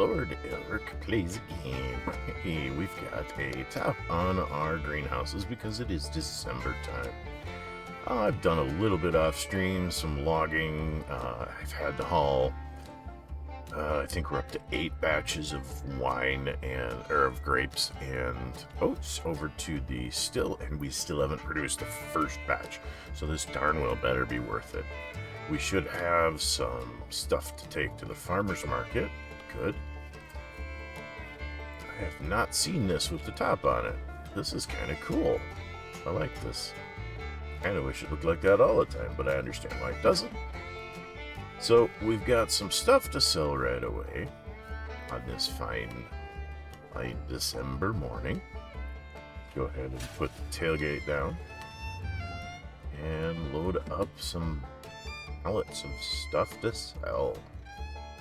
Lord Elric plays a game. Hey, we've got a top on our greenhouses because it is December time. I've done a little bit off stream, some logging. I've had to haul. I think we're up to 8 batches of wine or of grapes and oats over to the still, and we still haven't produced the first batch. So this darn well better be worth it. We should have some stuff to take to the farmer's market. Good. I have not seen this with the top on it. This is kind of cool. I like this. Kind of wish it looked like that all the time, but I understand why it doesn't. So we've got some stuff to sell right away on this fine December morning. Go ahead and put the tailgate down and load up some pallets of stuff to sell.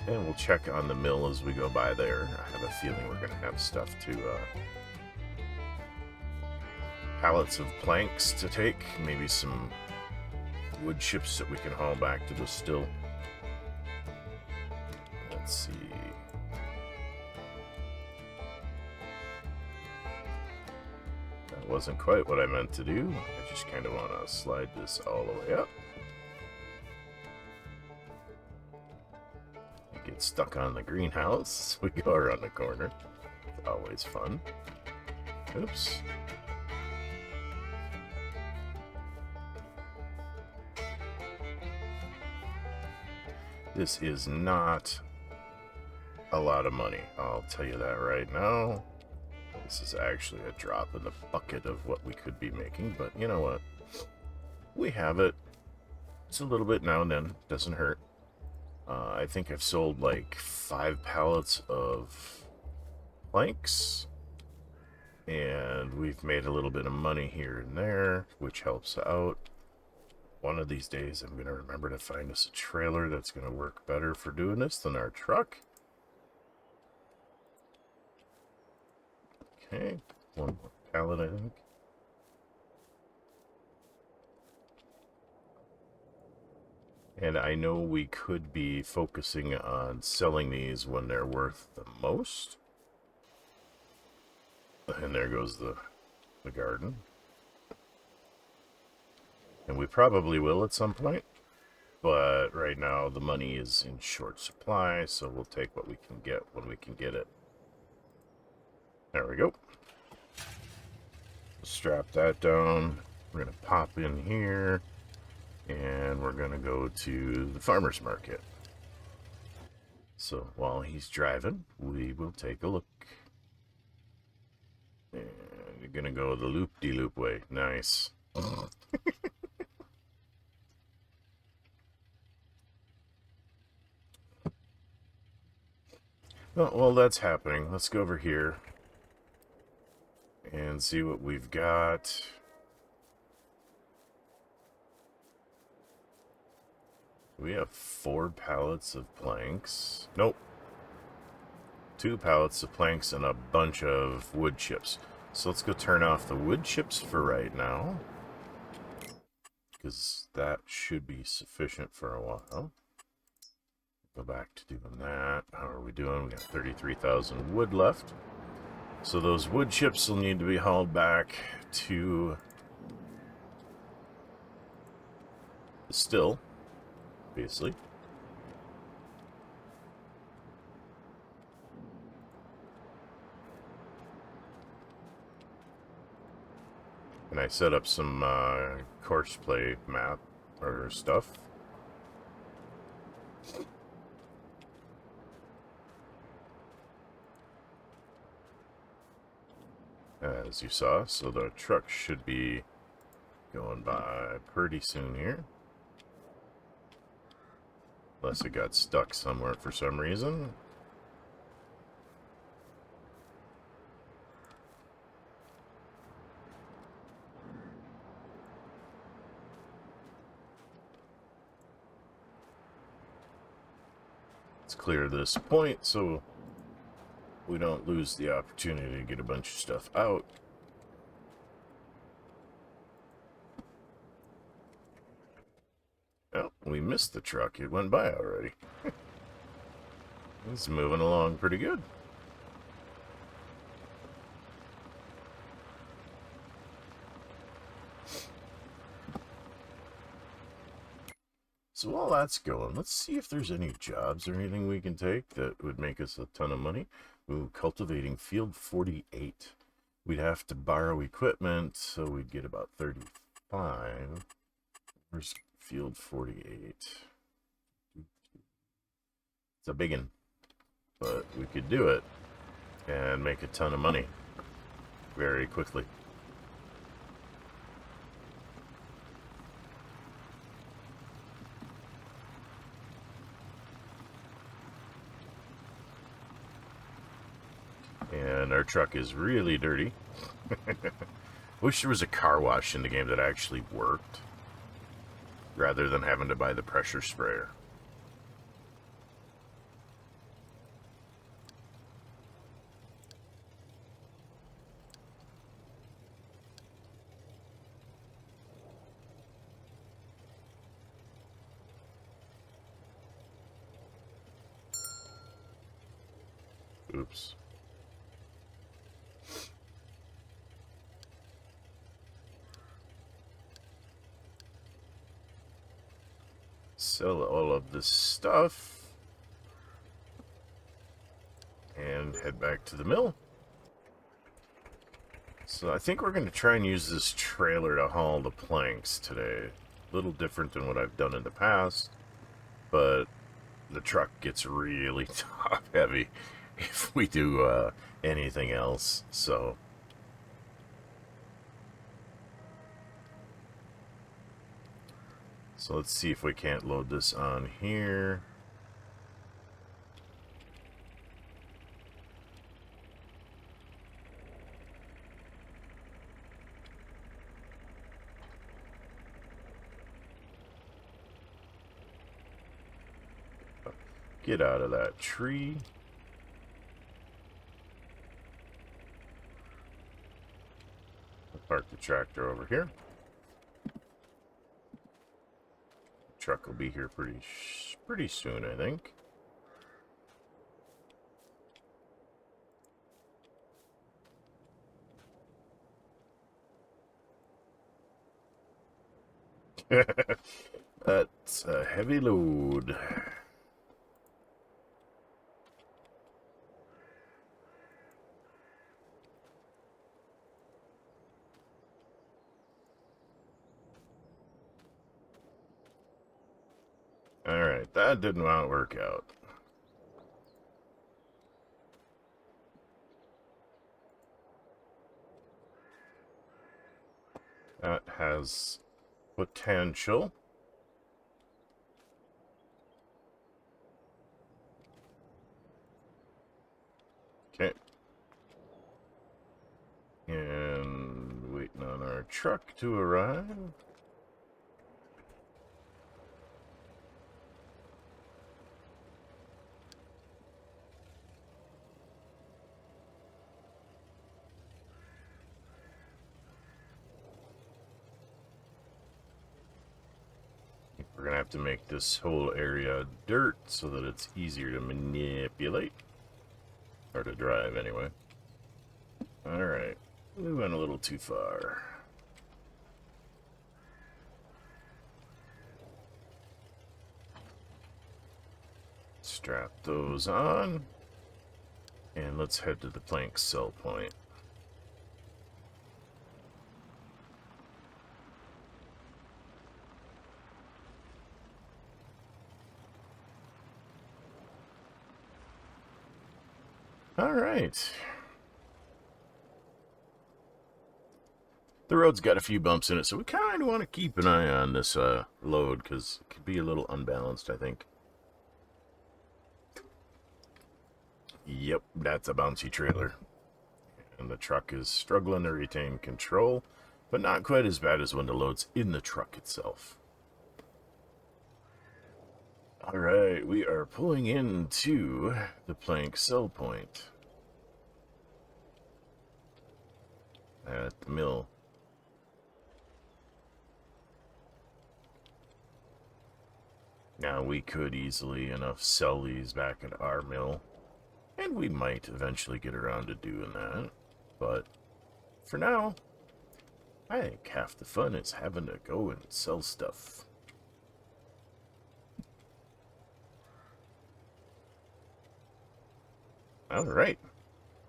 And we'll check on the mill as we go by there. I have a feeling we're going to have stuff to pallets of planks to take, maybe some wood chips that we can haul back to the still. Let's see. That wasn't quite what I meant to do. I just kind of want to slide this all the way up. You get stuck on the greenhouse. We go around the corner. It's always fun. Oops. This is not a lot of money, I'll tell you that right now. This is actually a drop in the bucket of what we could be making, but you know what? We have it. It's a little bit now and then, doesn't hurt. I think I've sold like 5 pallets of planks, and we've made a little bit of money here and there, which helps out. One of these days I'm going to remember to find us a trailer that's going to work better for doing this than our truck. Okay, one more pallet, I think. And I know we could be focusing on selling these when they're worth the most. And there goes the garden. And we probably will at some point. But right now the money is in short supply, so we'll take what we can get when we can get it. There we go. Strap that down. We're going to pop in here. And we're going to go to the farmer's market. So while he's driving, we will take a look. And you're going to go the loop-de-loop way. Nice. Well, while that's happening, let's go over here and see what we've got. We have 4 pallets of planks. Nope. 2 pallets of planks and a bunch of wood chips. So let's go turn off the wood chips for right now, because that should be sufficient for a while. Go back to doing that. How are we doing? We got 33,000 wood left. So those wood chips will need to be hauled back to the still, obviously. And I set up some course play map or stuff. As you saw, so the truck should be going by pretty soon here. Unless it got stuck somewhere for some reason. Let's clear this point so we don't lose the opportunity to get a bunch of stuff out. Oh, we missed the truck. It went by already. It's moving along pretty good. So while that's going, let's see if there's any jobs or anything we can take that would make us a ton of money. Ooh, cultivating field 48. We'd have to borrow equipment, so we'd get about 35. Where's field 48? It's a big one, but we could do it and make a ton of money very quickly. And our truck is really dirty. Wish there was a car wash in the game that actually worked, rather than having to buy the pressure sprayer. Oops. Sell all of this stuff and head back to the mill. So I think we're going to try and use this trailer to haul the planks today. A little different than what I've done in the past, but the truck gets really top heavy if we do anything else. So let's see if we can't load this on here. Get out of that tree. I'll park the tractor over here. The truck will be here pretty soon, I think. That's a heavy load. Alright, that did not work out. That has potential. Okay. And waiting on our truck to arrive. We're going to have to make this whole area dirt so that it's easier to manipulate. Or to drive, anyway. Alright. We went a little too far. Strap those on. And let's head to the plank sell point. Alright. The road's got a few bumps in it, so we kind of want to keep an eye on this load, because it could be a little unbalanced, I think. Yep, that's a bouncy trailer. And the truck is struggling to retain control, but not quite as bad as when the load's in the truck itself. Alright, we are pulling into the plank sell point at the mill. Now, we could easily enough sell these back at our mill, and we might eventually get around to doing that. But for now, I think half the fun is having to go and sell stuff. Alright,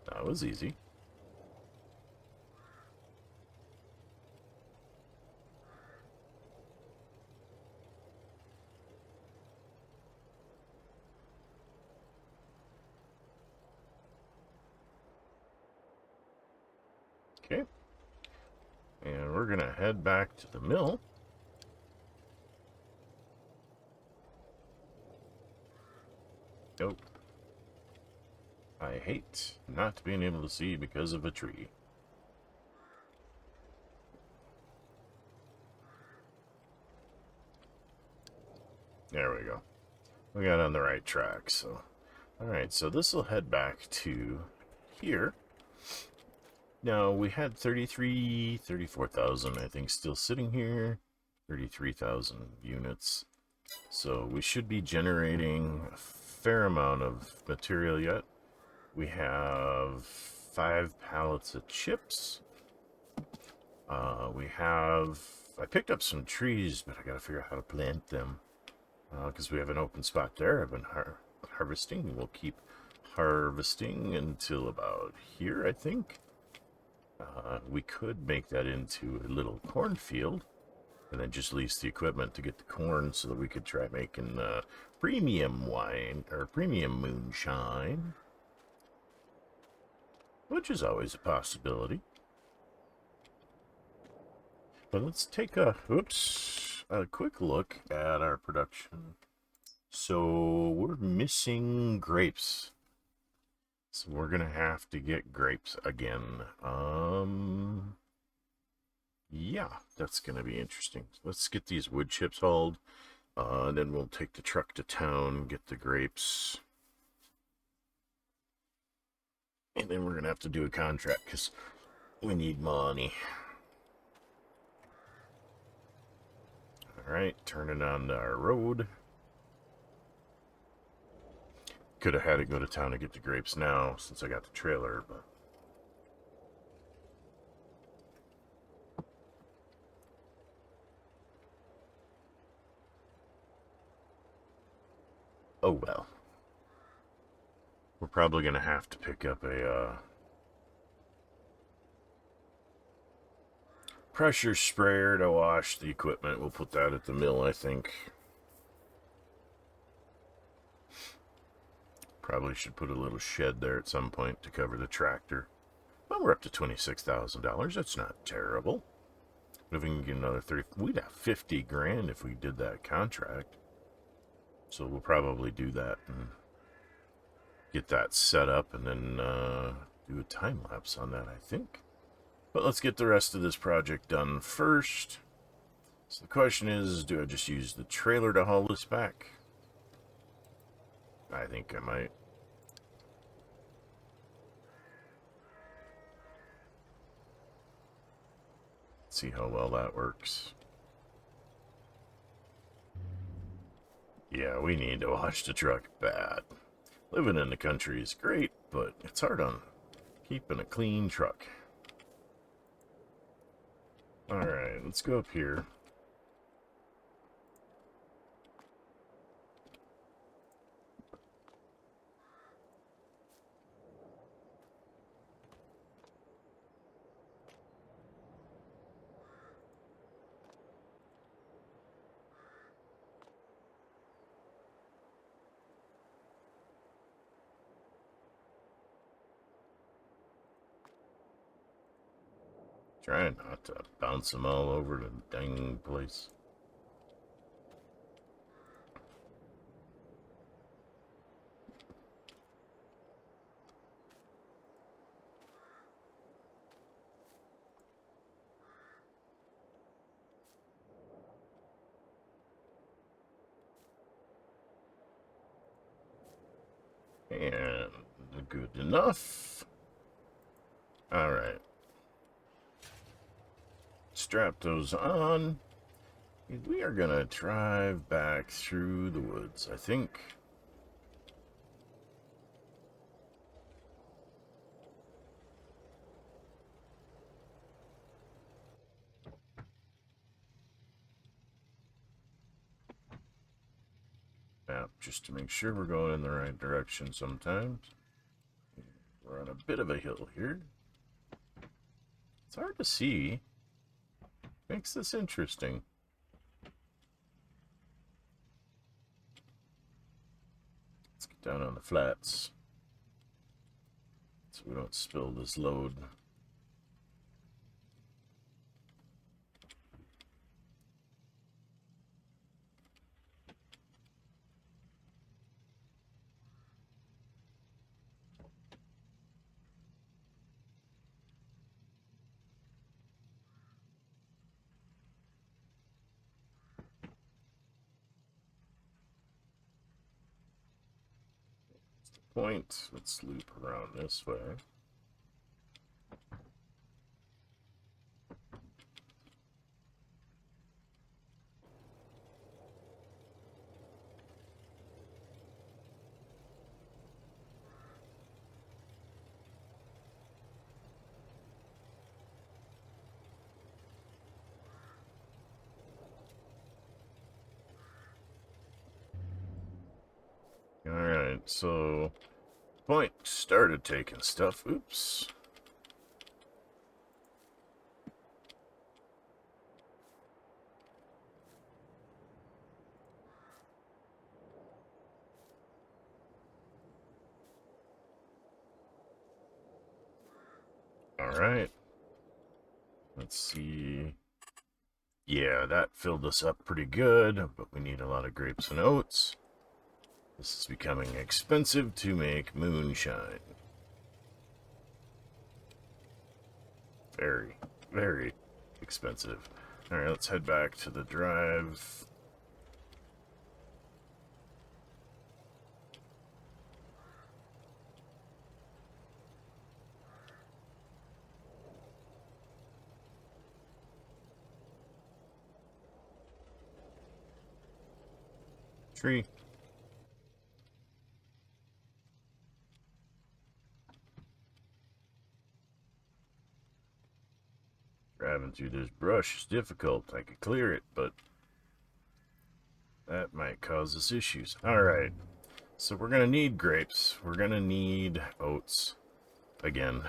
that was easy. Okay. And we're going to head back to the mill. Nope. I hate not being able to see because of a tree. There we go. We got on the right track, so... Alright, so this will head back to here. Now, we had 34,000, I think, still sitting here. 33,000 units. So we should be generating a fair amount of material yet. We have 5 pallets of chips. I picked up some trees, but I gotta figure out how to plant them. Because we have an open spot there. I've been harvesting. We'll keep harvesting until about here, I think. We could make that into a little cornfield, and then just lease the equipment to get the corn so that we could try making premium wine, or premium moonshine, which is always a possibility. But let's take a quick look at our production. So we're missing grapes. So we're gonna have to get grapes again. Yeah, that's gonna be interesting. Let's get these wood chips hauled. And then we'll take the truck to town, get the grapes. And then we're gonna have to do a contract because we need money. Alright, turning on our road. Could have had to go to town to get the grapes now since I got the trailer, but... oh well. We're probably going to have to pick up a pressure sprayer to wash the equipment. We'll put that at the mill, I think. Probably should put a little shed there at some point to cover the tractor. Well, we're up to $26,000. That's not terrible. If we can get another 30, we'd have 50 grand if we did that contract. So we'll probably do that and get that set up and then do a time lapse on that, I think. But let's get the rest of this project done first. So the question is, do I just use the trailer to haul this back? I think I might. See how well that works. Yeah, we need to wash the truck bad. Living in the country is great, but it's hard on keeping a clean truck. Alright, let's go up here. Trying not to bounce them all over the dang place. And good enough. Alright. Strap those on. We are gonna drive back through the woods, I think. Map just to make sure we're going in the right direction sometimes. We're on a bit of a hill here. It's hard to see. Makes this interesting. Let's get down on the flats so we don't spill this load. Point. Let's loop around this way. Alright, so Point started taking stuff. Oops. Alright. Let's see. Yeah, that filled us up pretty good, but we need a lot of grapes and oats. This is becoming expensive to make moonshine. Very, very expensive. Alright, let's head back to the drive. Tree. Driving through this brush is difficult. I could clear it, but that might cause us issues. Alright, so we're going to need grapes. We're going to need oats. Again.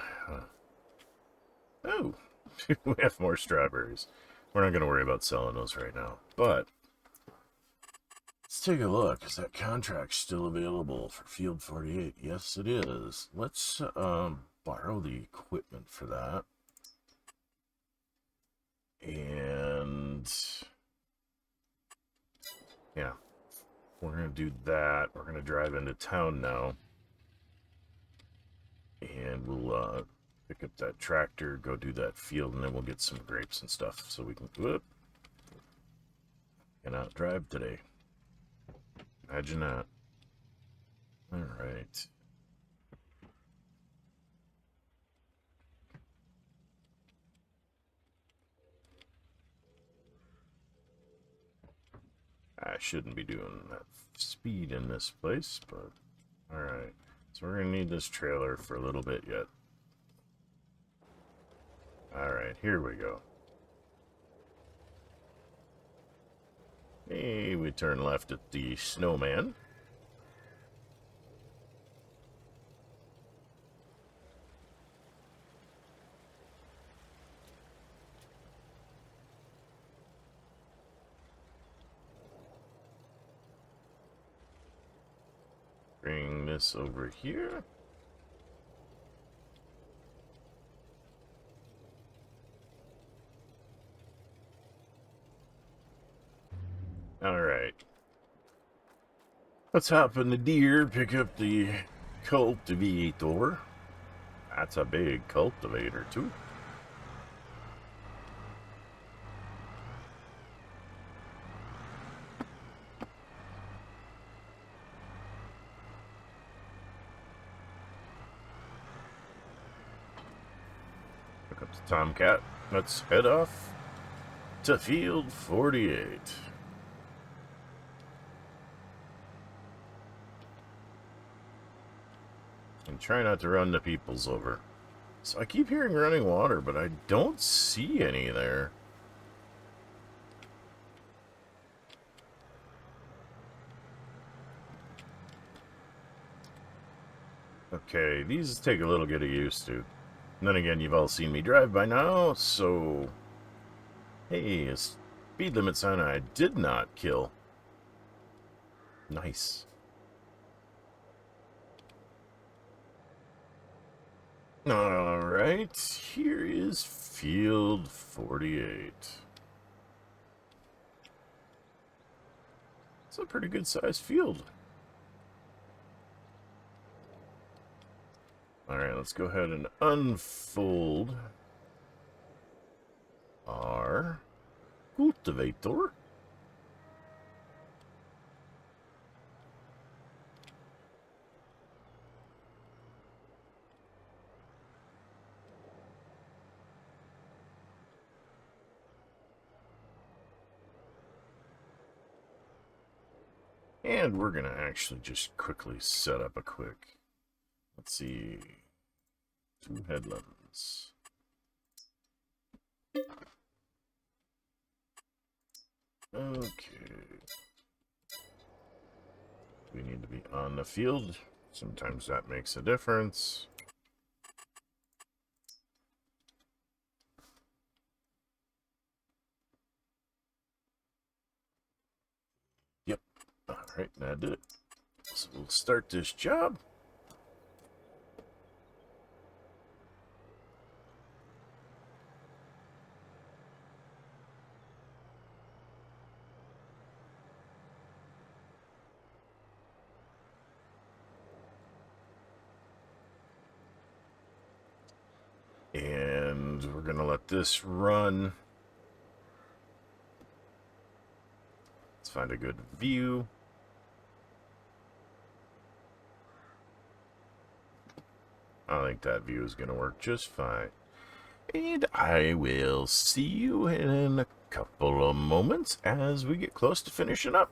Oh, we have more strawberries. We're not going to worry about selling those right now. But let's take a look. Is that contract still available for Field 48? Yes, it is. Let's borrow the equipment for that. And yeah, we're going to do that. We're going to drive into town now. And we'll pick up that tractor, go do that field, and then we'll get some grapes and stuff so we can cannot drive today. Imagine that. Alright. I shouldn't be doing that speed in this place, but alright. So we're going to need this trailer for a little bit yet. Alright, here we go. Hey, we turn left at the snowman. Bring this over here. Alright. Let's hop in the deer, pick up the cultivator. That's a big cultivator, too. Pick up the Tomcat. Let's head off. to field 48. And try not to run the peoples over. So I keep hearing running water, but I don't see any there. Okay, these take a little getting used to. And then again, you've all seen me drive by now, so... Hey, a speed limit sign I did not kill. Nice. Alright, here is field 48. It's a pretty good sized field. Alright, let's go ahead and unfold our cultivator. And we're going to actually just quickly set up a quick, let's see, 2 headlands. Okay. We need to be on the field. Sometimes that makes a difference. Yep. Alright, that did it. So we'll start this job. And we're going to let this run. Let's find a good view. I think that view is going to work just fine. And I will see you in a couple of moments as we get close to finishing up.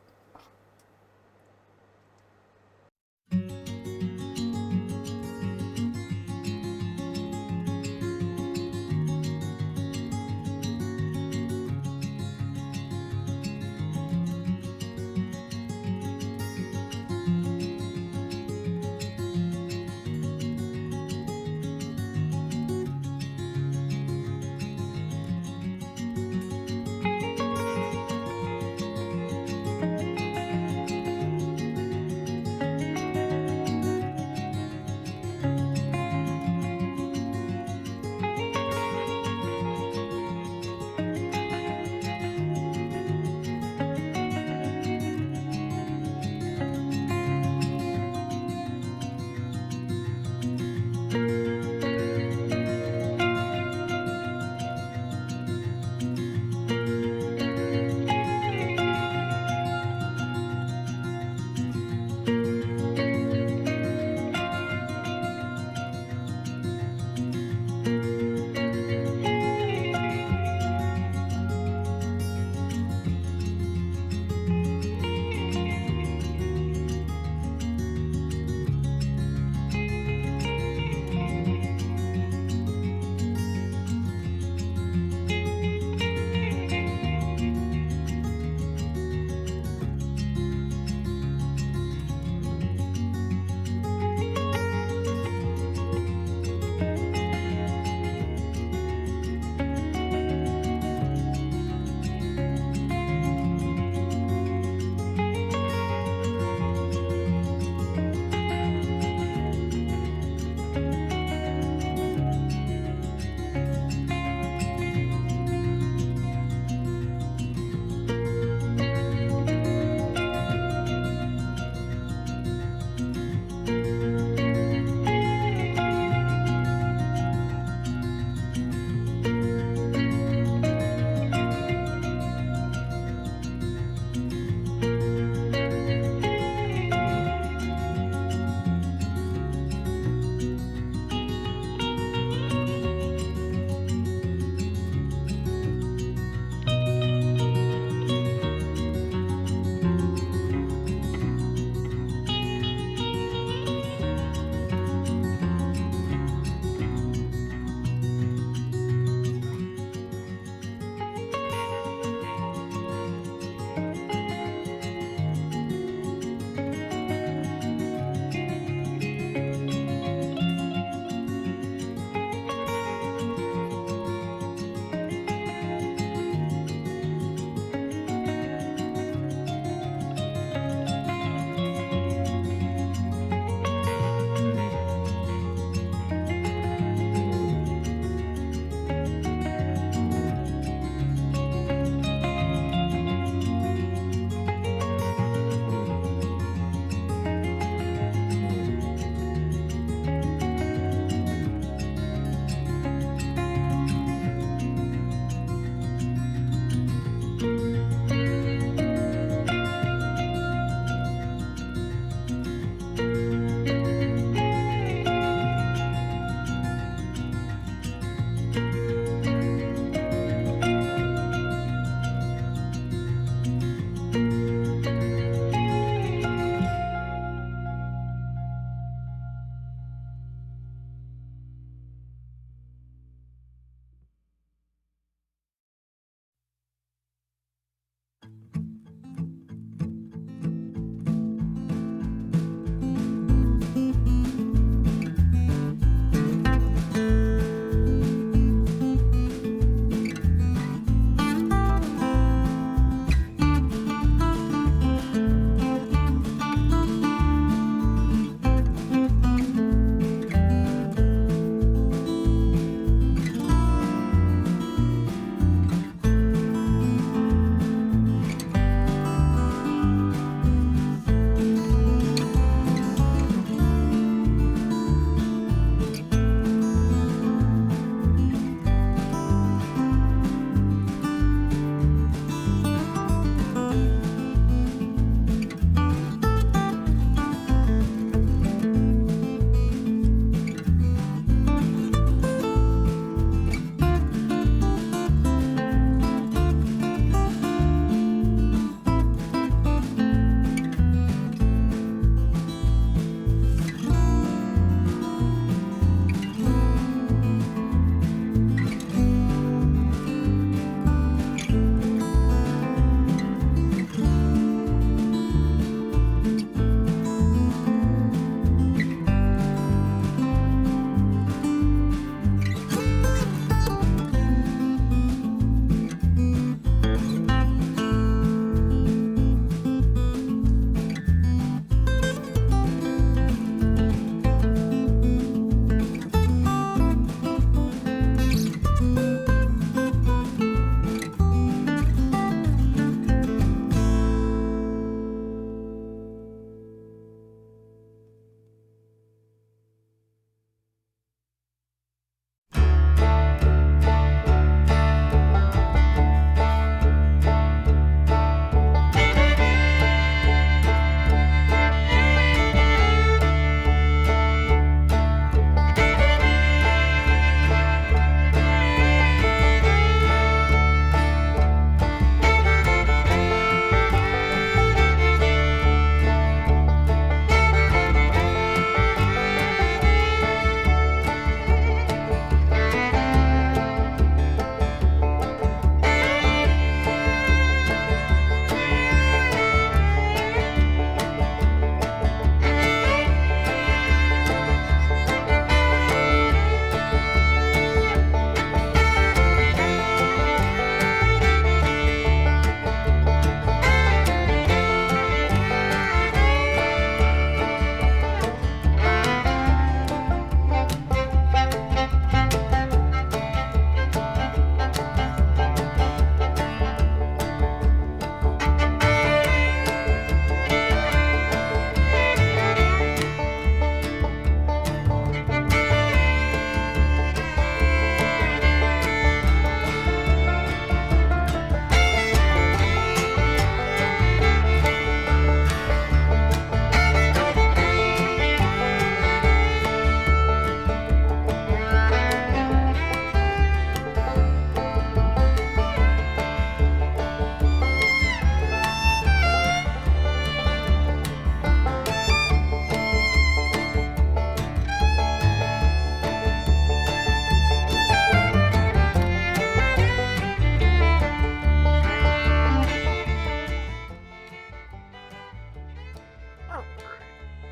Alright,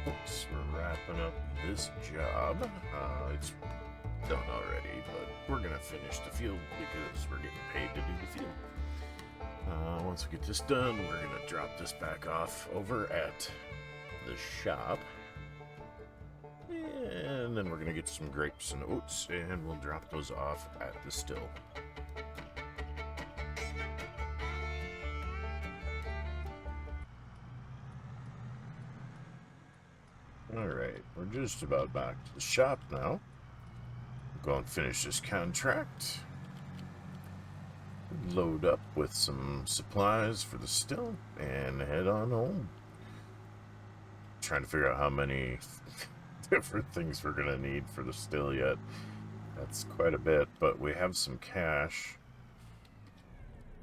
folks, we're wrapping up this job. It's done already, but we're gonna finish the field because we're getting paid to do the field. Once we get this done, we're gonna drop this back off over at the shop. And then we're gonna get some grapes and oats, and we'll drop those off at the still. Alright, we're just about back to the shop now. Go and finish this contract. Load up with some supplies for the still and head on home. Trying to figure out how many different things we're gonna need for the still yet. That's quite a bit, but we have some cash,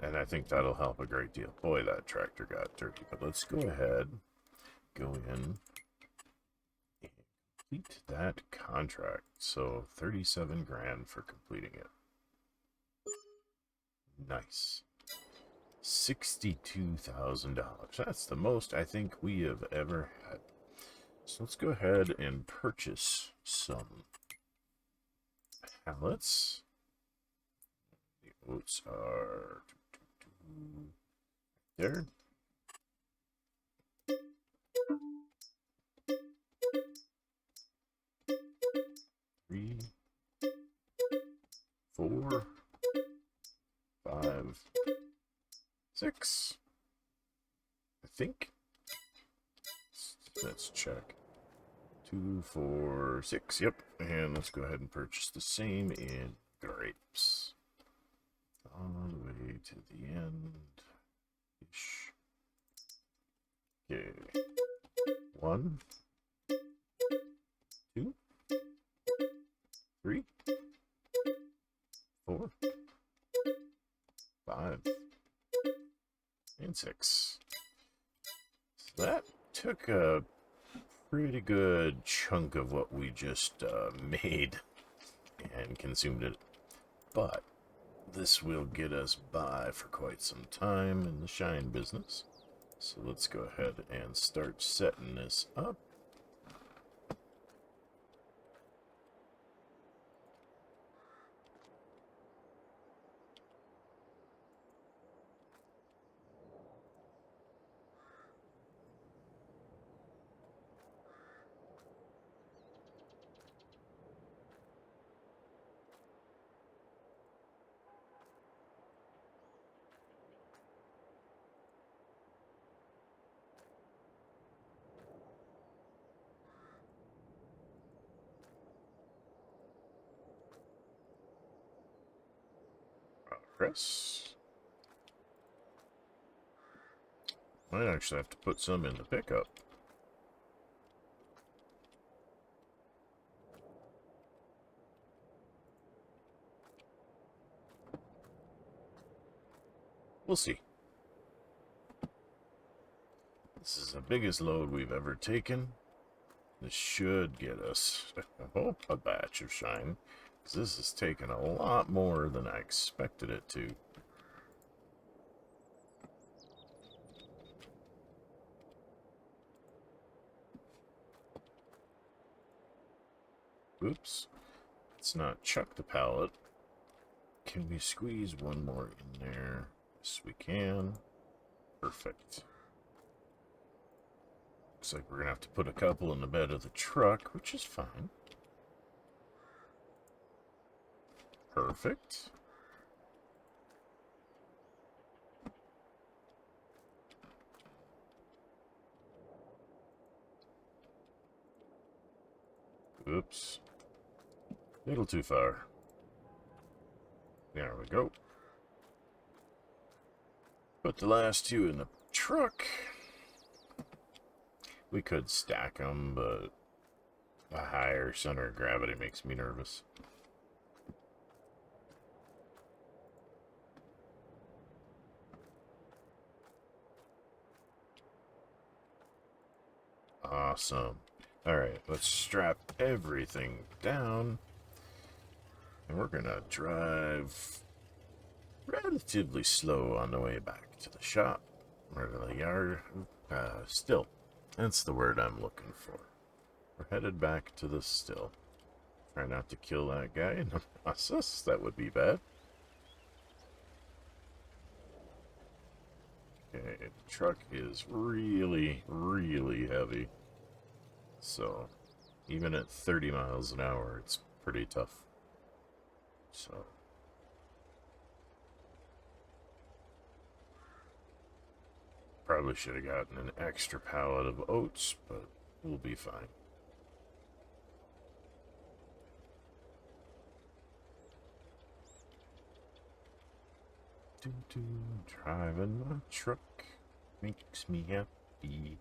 and I think that'll help a great deal. Boy, that tractor got dirty, but let's go ahead, go in, and complete that contract. So 37 grand for completing it. Nice. $62,000. That's the most I think we have ever had. So let's go ahead and purchase some pallets. The oats are there. Three, 4, 5, 6. I think. Let's check. 2, 4, 6. Yep. And let's go ahead and purchase the same in grapes. All the way to the end. Ish. Okay. 1, 2, 3, 4, 5, and 6. So that took a pretty good chunk of what we just made and consumed it. But this will get us by for quite some time in the shine business. So let's go ahead and start setting this up. Press. Might actually have to put some in the pickup. We'll see. This is the biggest load we've ever taken. This should get us, I hope, a batch of shine. Because this has taken a lot more than I expected it to. Oops. Let's not chuck the pallet. Can we squeeze one more in there? Yes, we can. Perfect. Looks like we're going to have to put a couple in the bed of the truck, which is fine. Perfect. Oops. A little too far. There we go. Put the last two in the truck. We could stack them, but a higher center of gravity makes me nervous. Awesome. Alright, let's strap everything down. And we're gonna drive relatively slow on the way back to the shop, or to the yard. Still, That's the word I'm looking for. We're headed back to the still. Try not to kill that guy in the process. That would be bad. Okay, the truck is really, really heavy. So, even at 30 miles an hour, it's pretty tough. So, probably should have gotten an extra pallet of oats, but we'll be fine. Driving my truck makes me happy.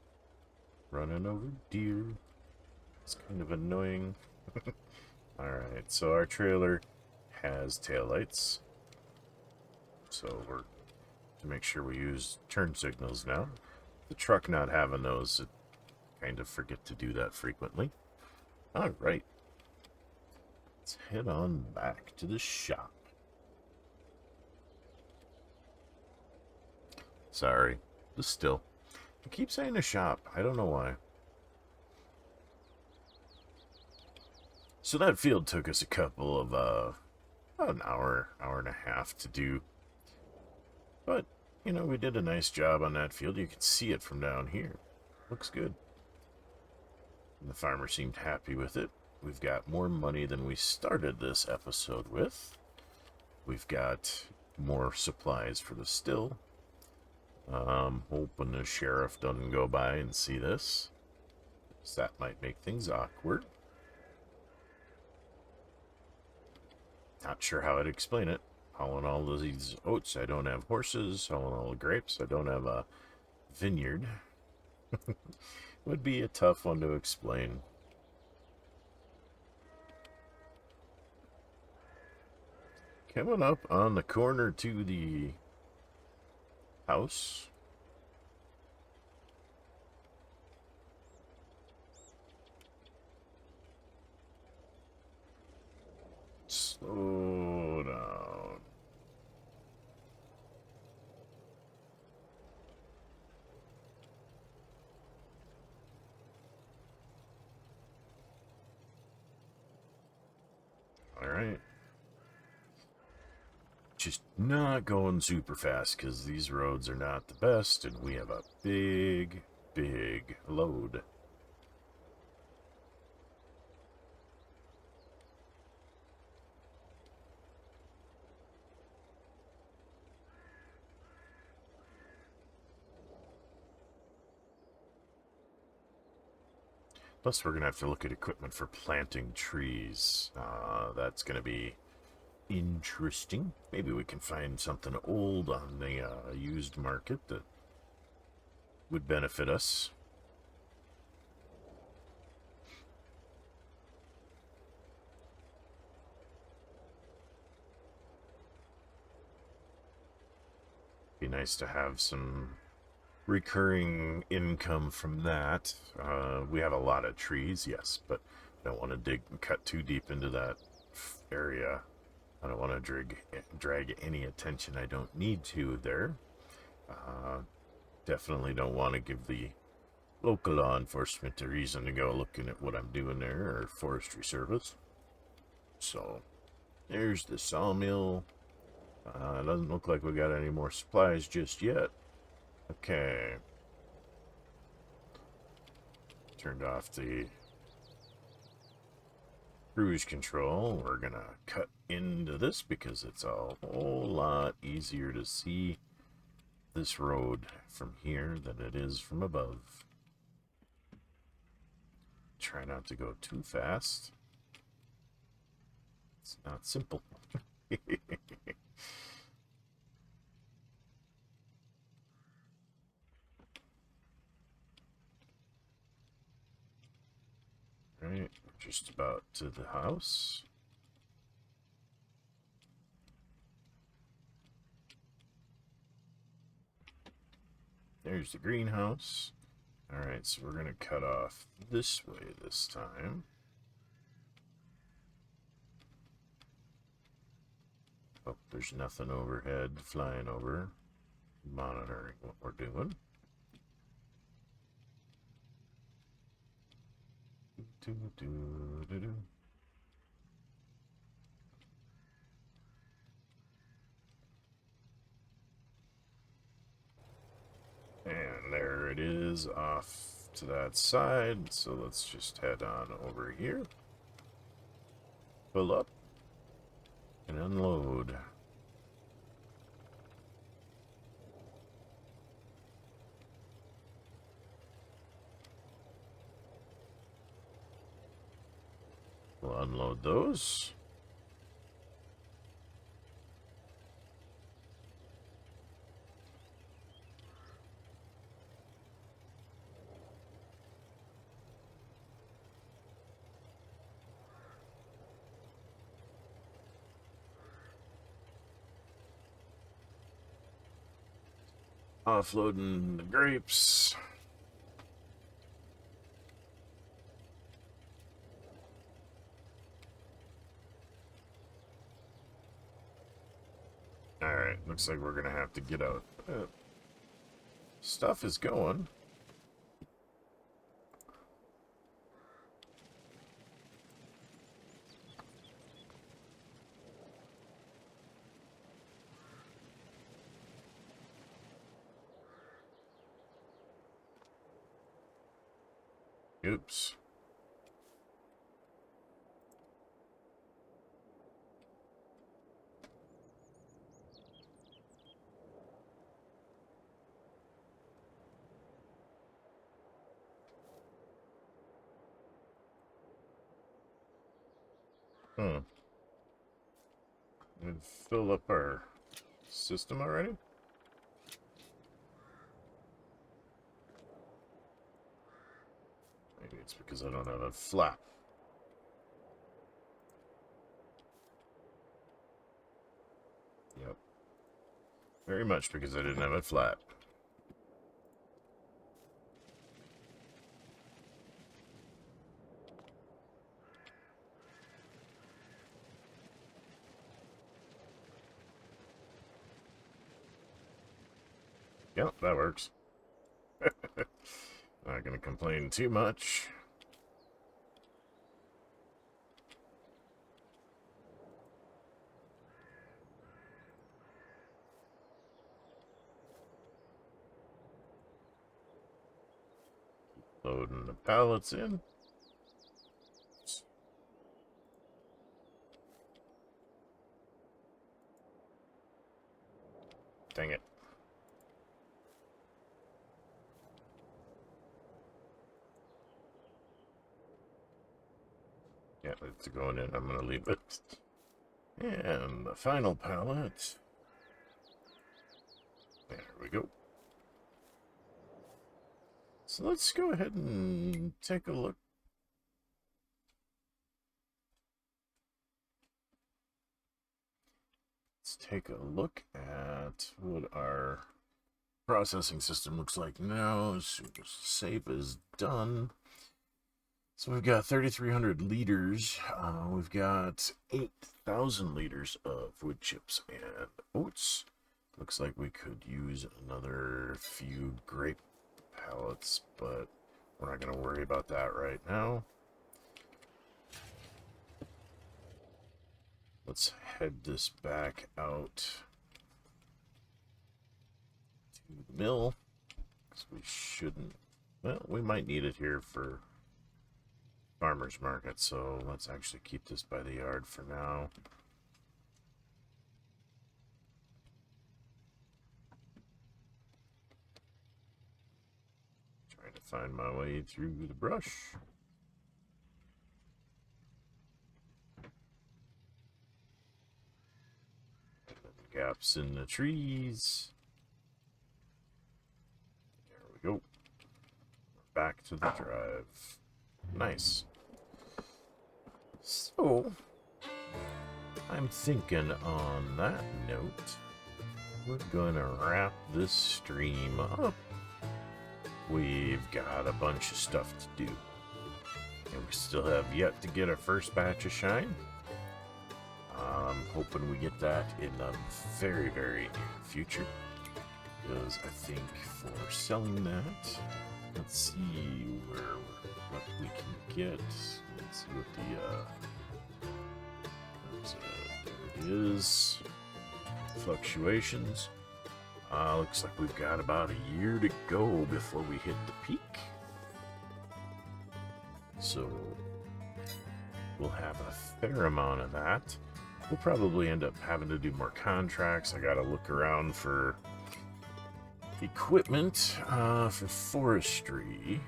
Running over deer. It's kind of annoying. Alright, so our trailer has taillights. So we're to make sure we use turn signals now. The truck not having those, it kind of forget to do that frequently. Alright. Let's head on back to the shop. Sorry, just still. I keep saying the shop. I don't know why. So that field took us a couple of, about an hour and a half to do. But, you know, we did a nice job on that field. You can see it from down here. Looks good. And the farmer seemed happy with it. We've got more money than we started this episode with. We've got more supplies for the still. Hoping the sheriff doesn't go by and see this. So that might make things awkward. Not sure how I'd explain it. Hauling all of these oats, I don't have horses. Hauling all the grapes, I don't have a vineyard. Would be a tough one to explain. Coming up on the corner to the house. Slow down. Alright. Just not going super fast because these roads are not the best and we have a big, big load. Plus, we're going to have to look at equipment for planting trees. That's going to be interesting. Maybe we can find something old on the used market that would benefit us. Be nice to have some recurring income from that. We have a lot of trees, yes, but I don't want to dig and cut too deep into that area. I don't want to drag any attention I don't need to there. Definitely don't want to give the local law enforcement a reason to go looking at what I'm doing there, or forestry service. So, there's the sawmill. Doesn't look like we got any more supplies just yet. Okay. Turned off the cruise control. We're gonna cut into this because it's a whole lot easier to see this road from here than it is from above. Try not to go too fast. It's not simple. Right, just about to the house. There's the greenhouse. Alright, so we're going to cut off this way this time. Oh, there's nothing overhead flying over, monitoring what we're doing. And there it is off to that side. So let's just head on over here. Pull up and unload. We'll unload those. Offloading the grapes. Alright, looks like we're gonna have to get out. Stuff is going. Oops. We've filled up our system already? Maybe it's because I don't have a flap. Yep. Very much because I didn't have a flap. Yep, that works. Not gonna complain too much. Loading the pallets in. Dang it. Yeah, it's going in. I'm going to leave it. And the final pallet. There we go. So let's go ahead and take a look. Let's take a look at what our processing system looks like now. As soon as save is done. So we've got 3,300 liters. We've got 8,000 liters of wood chips and oats. Looks like we could use another few grape pallets, but we're not going to worry about that right now. Let's head this back out to the mill, because we shouldn't, well, we might need it here for farmer's market, so let's actually keep this by the yard for now. Trying to find my way through the brush. Gaps in the trees. There we go. Back to the drive. Nice. So, I'm thinking on that note, we're gonna wrap this stream up. We've got a bunch of stuff to do. And we still have yet to get our first batch of shine. I'm hoping we get that in the very, very near future. Because I think for selling that, let's see where what we can get. Let's see what there it is. Fluctuations. Looks like we've got about a year to go before we hit the peak. So we'll have a fair amount of that. We'll probably end up having to do more contracts. I gotta look around for equipment for forestry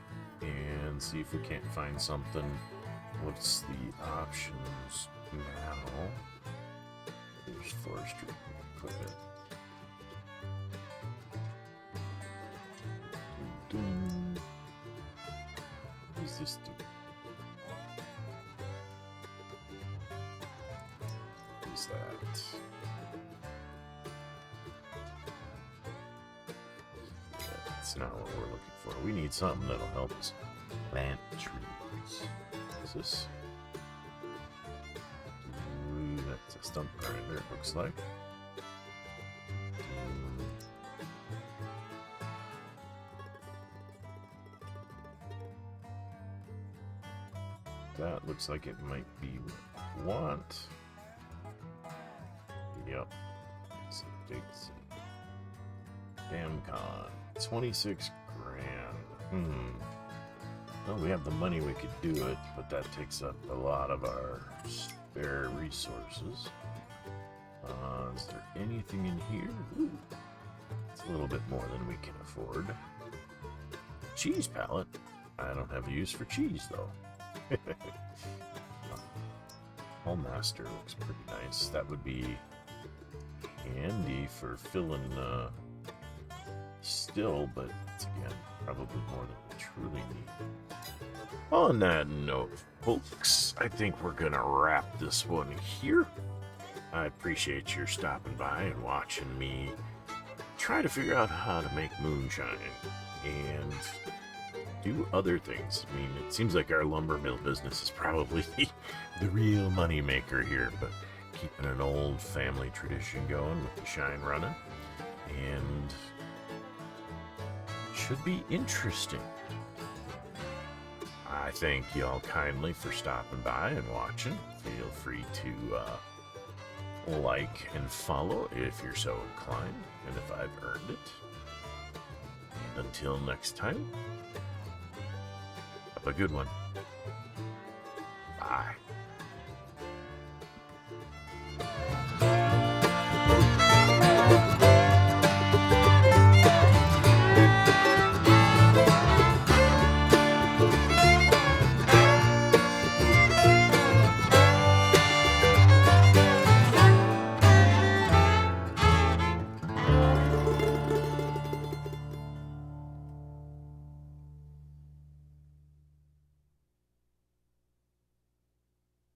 and see if we can't find something. What's the options now? There's forestry equipment. What does this do? What is that? Yeah, that's not what we're looking for. We need something that'll help us plant trees. What is this? Ooh, that's a stump grinder, it looks like. That looks like it might be what we want. Yep. So Damcon. 26 grand. Well, we have the money, we could do it, but that takes up a lot of our spare resources. Is there anything in here? Ooh, it's a little bit more than we can afford. Cheese pallet. I don't have use for cheese, though. Home Master looks pretty nice. That would be handy for filling still, but it's again probably more than we truly need. On that note, folks, I think we're gonna wrap this one here. I appreciate your stopping by and watching me try to figure out how to make moonshine and do other things. I mean, it seems like our lumber mill business is probably the real money maker here, but keeping an old family tradition going with the Shine Runner, and should be interesting. I thank y'all kindly for stopping by and watching. Feel free to like and follow if you're so inclined, and if I've earned it. And until next time, have a good one. Bye.